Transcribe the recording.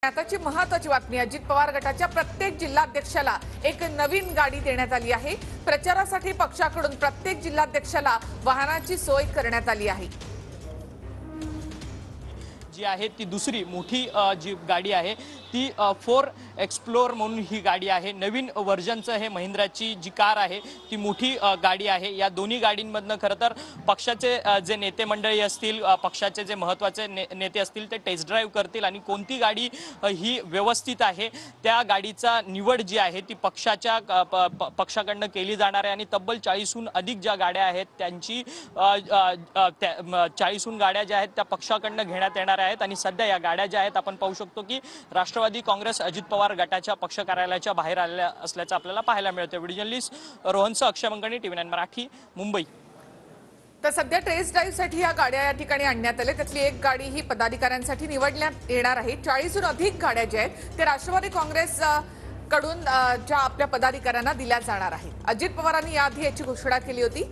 आताची महत्त्वाची बातमी, अजित पवार गटाच्या प्रत्येक जिल्हाध्यक्षाला एक नवीन गाडी देण्यात आली आहे। प्रचारासाठी पक्षाकडून प्रत्येक जिल्हाध्यक्षाला वाहनाची सोय करण्यात आली आहे। जी आहे ती दुसरी मोठी जी गाडी आहे ती 4 एक्सप्लोर म्हणून ही गाडी आहे। नवीन वर्जनचं हे महिंद्राची जी कार आहे ती मोठी गाडी आहे। या दोन्ही गाडींमधनं खरं तर पक्षाचे जे नेते मंडळी असतील, पक्षाचे जे महत्त्वाचे नेते असतील ते टेस्ट ड्राईव्ह करतील आणि कोणती गाडी ही व्यवस्थित आहे त्या गाडीचा निवड जी आहे ती पक्षाकडनं केली जाणार आहे। आणि तब्बल 40हून अधिक ज्या गाड्या आहेत त्यांची 40हून गाड्या ज्या आहेत त्या पक्षाकडनं घेण्यात येणार आहेत। आणि सध्या या गाड्या ज्या आहेत आपण पाहू शकतो की राष्ट्रवादी काँग्रेस अजित पवार गटाच्या पक्ष कार्यालयाच्या बाहेर आलेल्या असल्याचं आपल्याला पाहायला मिळतं। व्हिडिओ जर्नलिस्ट रोहनसह अक्षय मंगणी, TV9 मराठी, मुंबई। तर सध्या टेस्ट ड्राईव्हसाठी या गाड्या या ठिकाणी आणण्यात आल्या, त्यातली एक गाडी ही पदाधिकाऱ्यांसाठी निवडण्यात येणार आहे। 40हून अधिक गाड्या ज्या आहेत ते राष्ट्रवादी काँग्रेस कडून ज्या आपल्या पदाधिकाऱ्यांना दिल्या जाणार आहेत। अजित पवारांनी याआधी याची घोषणा केली होती।